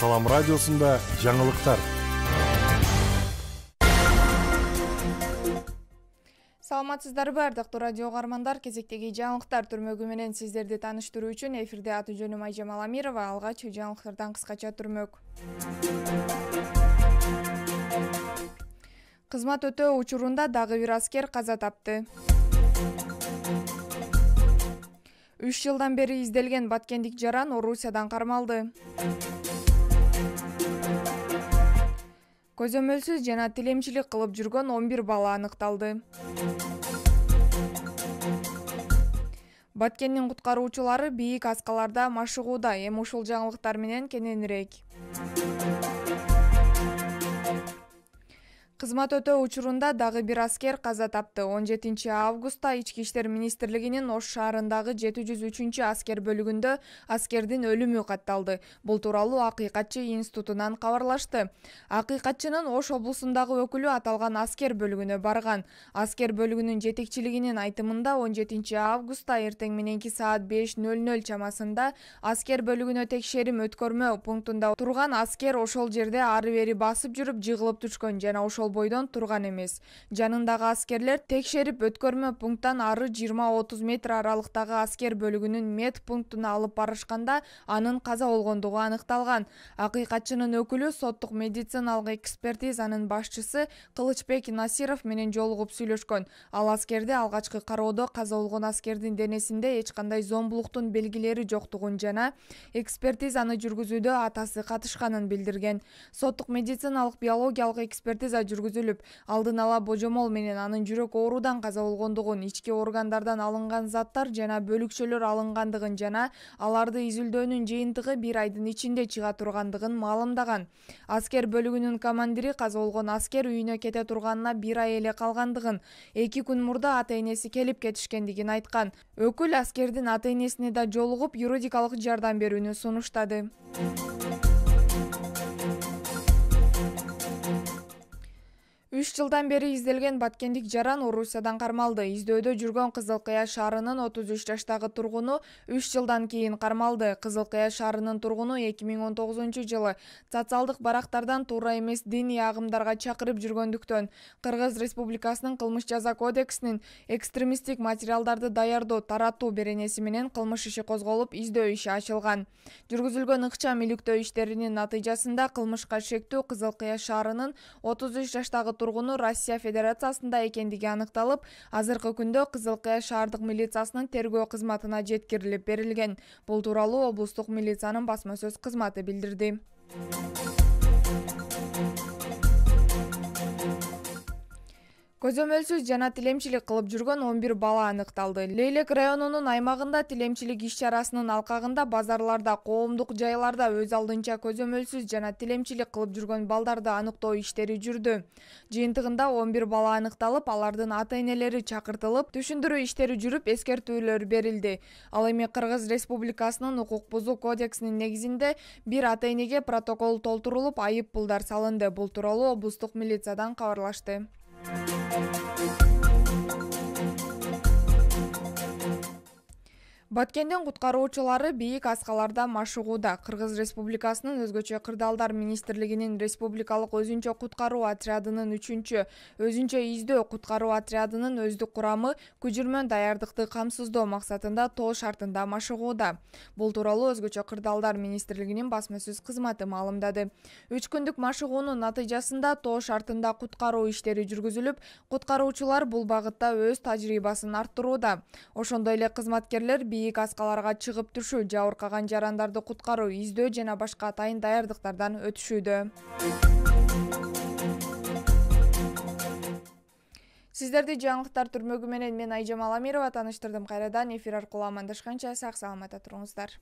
Салам радиосунда жаңылыктар. Саламатсыздарбы, ардактуу радио угармандар, кезектеги жаңылыктар түрмөгү менен сиздерди тааныштыруу үчүн эфирде аты-жөнүм Айжам Аламирова. Алгач жаңылыктардан кыскача түрмөк. Кызмат өтөө учурунда дагы бир аскер каза тапты. 3 жылдан бери изделген баткендик жаран Орусиядан кармалды. Көзөмөлсүз жана тилемчилик кылып жүргөн 11 бала аныкталды. Баткендин куткаруучулары бийик аскаларда машыгууда. Эми ушул жаңылыктар менен кененирээк. Кызмат өтөө учурунда дагы бир аскер каза тапты. 17 августта Ички иштер министрлигинин Ош шаарындагы 703 аскер бөлүгүндө аскердин өлүмү катталды. Бул тууралуу Акыйкатчы институтунан кабарлашты. Акыйкатчынын Ош облусундагы өкүлү аталган аскер бөлүгүнө барган. Аскер бөлүгүнүн жетекчилигинин айтымында 17 августта эртең мененки саат 5:00 чамасында аскер бөлүгүнө текшерим өткөрмө пунктунда турган аскер ошол жерде ары бери басып жүрүп жыгылып түшкөн жана ошол бойдон турган эмес. Жанындагы аскерлер текшерип өткөрмө пункттан ары 20-30 метр аралыктагы аскер бөлүгүнүн мед пунктуна алып барышканда анын каза болгондугу аныкталган. Акыйкатчынын өкүлү соттук медициналык экспертизанын башчысы Кылычбек Насиров менен жолугуп сүйлөшкөн. Ал аскерди алгачкы кароодо каза болгон аскердин денесинде эч кандай зомбулуктун белгилери жоктугун жана экспертизаны жүргүзүүдө атасы катышканын билдирген. Соттук медициналык биологиялык экспертиза жүргүзүлүп, алдын ала божомол менен анын жүрөк оорудан каза болгондугун, ички органдардан алынган заттар жана бөлүкчөлөр алынгандыгын жана аларды изилдөөнүн жыйынтыгы 1 айдын ичинде чыга тургандыгын маалымдаган. Аскер бөлүгүнүн командири каза болгон аскер үйүнө кете турганына 1 ай эле калгандыгын, 2 күн мурда ата-энеси келип кетишкендигин айткан. Өкүл аскердин ата-энесине да жолугуп, юридикалык жардам берүүнү сунуштады. 3 жылдан бери изделген баткендик жаран Орусиядан кармалды. Издөөдө жүргөн Кызыл Кыя шаарынын 33 жаштагы тургуну 3 жылдан кийин кармалды. Кызыл Кыя шаарынын тургуну 2019-жылы социалдык барактардан туура эмес диний агымдарга чакырып жүргөндүктөн Кыргыз Республикасынын кылмыш жаза кодексинин экстремисттик материалдарды даярдоо, таратуу беренеси менен кылмыш иши козголуп, издөө иши ачылган. Жүргүзүлгөн ыкчам иликтөө иштеринин натыйжасында кылмышка шектүү Кызыл Кыя шаарынын 33 жаштагы тургуну Россия Федерациясында экендиги аныкталып, азыркы күндө Кызыл Кыя шаардык милициясынын тергөө кызматына жеткирилип берилген. Бул тууралуу облустук милициянын басма сөз кызматы билдирди. Көзөмөлсүз жана тилемчилик кылып жүргөн 11 бала аныкталды. Лейлек районунун аймагында тилемчилик иш-чарасынын алкагында базарларда, коомдук жайларда өз алдынча көзөмөлсүз жана тилемчилик кылып жүргөн балдарды аныктоо иштери жүрдү. Жыйынтыгында 11 бала аныкталып, алардын ата-энелери чакыртылып, түшүндүрүү иштери жүрүп, эскертүүлөр берилди. Ал эми Кыргыз Республикасынын укук бузуу кодексинин негизинде бир ата-энеге протокол толтурулуп, айып пулдар салынды. Бул тууралуу облустук милициядан кабарлашты. Баткендин куткаруучулары бийик аскаларда машыгууда. Кыргыз Республикасынын өзгөчө кырдаалдар министрлигинин республикалык өзүнчө куткаруу отрядынын 3-чү өзүнчө издөө куткаруу отрядынын өздүк курамы күжүрмөн даярдыкты камсыздоо максатында тоо шартында машыгууда. Бул тууралуу өзгөчө кырдаалдар министрлигинин басма сөз кызматы маалымдады. 3 күндүк машыгуунун натыйжасында тоо шартында куткаруу иштери жүргүзүлүп, куткаруучулар бул багытта өз тажрыйбасын арттырууда. Ошондой эле кызматкерлер бийик аскаларга чыгып түшүү, жабыркаган жарандарды куткаруу, издөө жана башка атайын даярдыктардан өтүшүүдө. Сиздерди жаңылыктар түрмөгү менен мен Айжам Аламирова тааныштырдым. Кайрадан эфир аркылуу амандашканча сак саламатта туруңуздар.